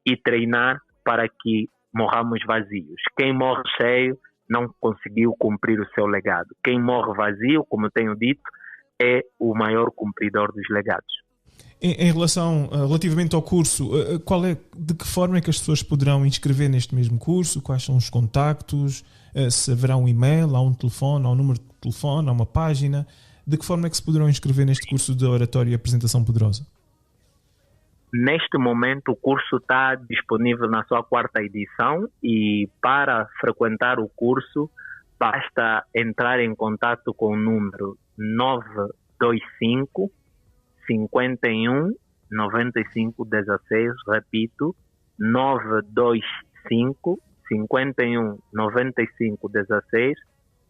e treinar para que morramos vazios. Quem morre cheio não conseguiu cumprir o seu legado. Quem morre vazio, como tenho dito, é o maior cumpridor dos legados. Em relação, relativamente ao curso, de que forma é que as pessoas poderão inscrever neste mesmo curso? Quais são os contactos? Se haverá um e-mail, há um telefone, há um número de telefone, há uma página? De que forma é que se poderão inscrever neste curso de oratória e apresentação poderosa? Neste momento, o curso está disponível na sua 4ª edição e para frequentar o curso, basta entrar em contato com o número 925 51 95 16, repito, 925 51 95 16.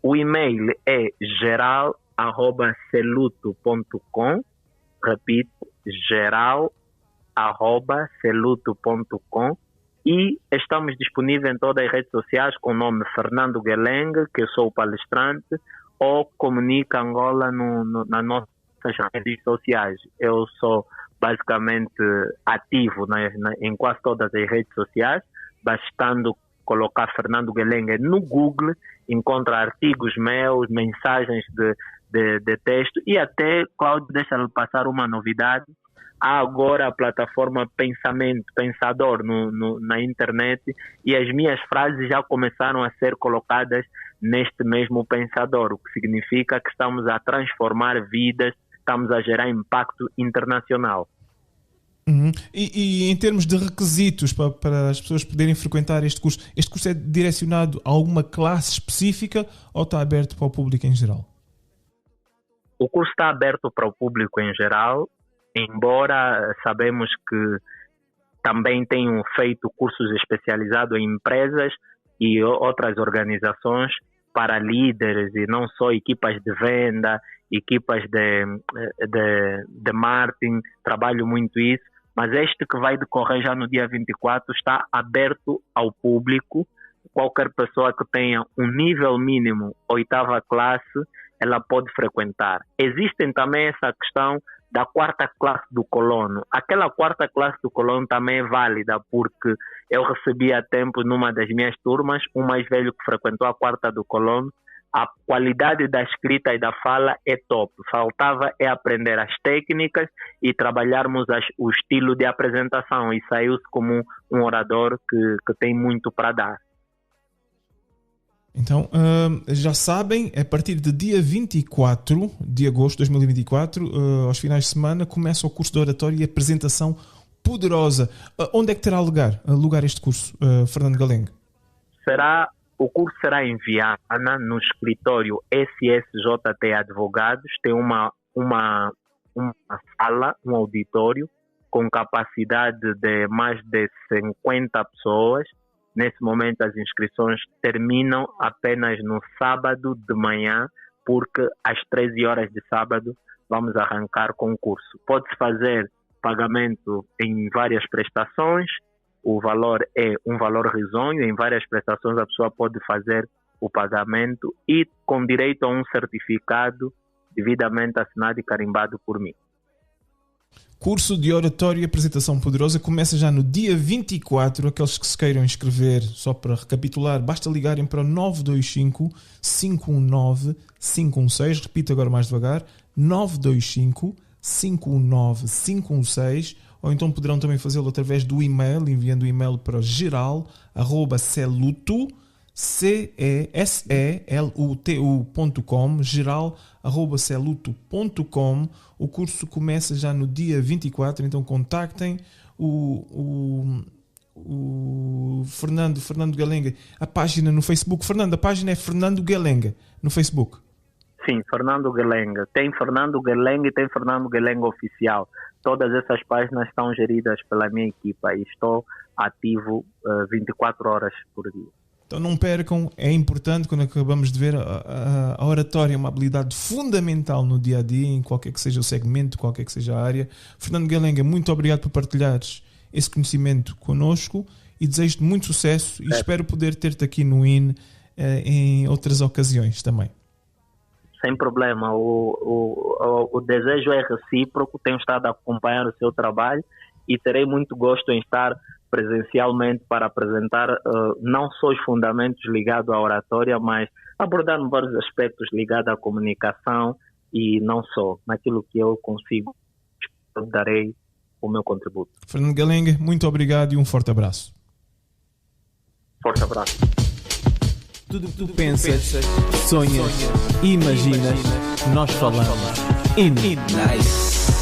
O e-mail é geral@celuto.com, repito, geral@celuto.com, e estamos disponíveis em todas as redes sociais com o nome Fernando Gueleng, que eu sou o palestrante, ou Comunica Angola nas nossas redes sociais. Eu sou basicamente ativo em quase todas as redes sociais, bastando colocar Fernando Gueleng no Google, encontra artigos meus, mensagens de texto e até, Cláudio, deixa-lhe passar uma novidade. Há agora a plataforma Pensador na internet e as minhas frases já começaram a ser colocadas neste mesmo Pensador, o que significa que estamos a transformar vidas, estamos a gerar impacto internacional. Uhum. E em termos de requisitos para as pessoas poderem frequentar este curso é direcionado a alguma classe específica ou está aberto para o público em geral? O curso está aberto para o público em geral, embora sabemos que também tenham feito cursos especializados em empresas e outras organizações para líderes e não só equipas de venda, equipas de marketing, trabalho muito isso, mas este que vai decorrer já no dia 24 está aberto ao público. Qualquer pessoa que tenha um nível mínimo, 8ª classe, ela pode frequentar. Existem também essa questão da 4ª classe do colono. Aquela 4ª classe do colono também é válida, porque eu recebi a tempo numa das minhas turmas, um mais velho que frequentou a 4ª do colono. A qualidade da escrita e da fala é top. Faltava é aprender as técnicas e trabalharmos o estilo de apresentação, e saiu-se como um orador que tem muito para dar. Então, já sabem, a partir de dia 24 de agosto de 2024, aos finais de semana, começa o curso de oratória e apresentação poderosa. Onde é que terá lugar este curso, Fernando Gueleng? O curso será em Viana, no escritório SSJT Advogados. Tem uma sala, um auditório, com capacidade de mais de 50 pessoas. Nesse momento, as inscrições terminam apenas no sábado de manhã, porque às 13 horas de sábado vamos arrancar com o curso. Pode-se fazer pagamento em várias prestações, o valor é um valor risonho, em várias prestações a pessoa pode fazer o pagamento e com direito a um certificado devidamente assinado e carimbado por mim. Curso de oratória e apresentação poderosa começa já no dia 24. Aqueles que se queiram inscrever, só para recapitular, basta ligarem para o 925 519 516. Repito agora mais devagar: 925 519 516. Ou então poderão também fazê-lo através do e-mail, enviando o e-mail para geral@celutu.com, geral@celutu.com. O curso começa já no dia 24, então contactem o Fernando Galenga. A página no Facebook, Fernando, a página é Fernando Galenga no Facebook. Sim, Fernando Galenga. Tem Fernando Galenga e tem Fernando Galenga Oficial. Todas essas páginas estão geridas pela minha equipa e estou ativo 24 horas por dia. Então não percam, é importante, quando acabamos de ver, a oratória é uma habilidade fundamental no dia a dia, em qualquer que seja o segmento, qualquer que seja a área. Fernando Galenga, muito obrigado por partilhares esse conhecimento connosco e desejo-te muito sucesso e espero poder ter-te aqui no IN em outras ocasiões também. Sem problema, o desejo é recíproco, tenho estado a acompanhar o seu trabalho e terei muito gosto em estar presencialmente para apresentar não só os fundamentos ligados à oratória, mas abordar vários aspectos ligados à comunicação e não só, naquilo que eu consigo, eu darei o meu contributo. Fernando Galenga, muito obrigado e um forte abraço. Forte abraço. Tudo que tu pensas, sonhas, imaginas, nós falamos. Nice.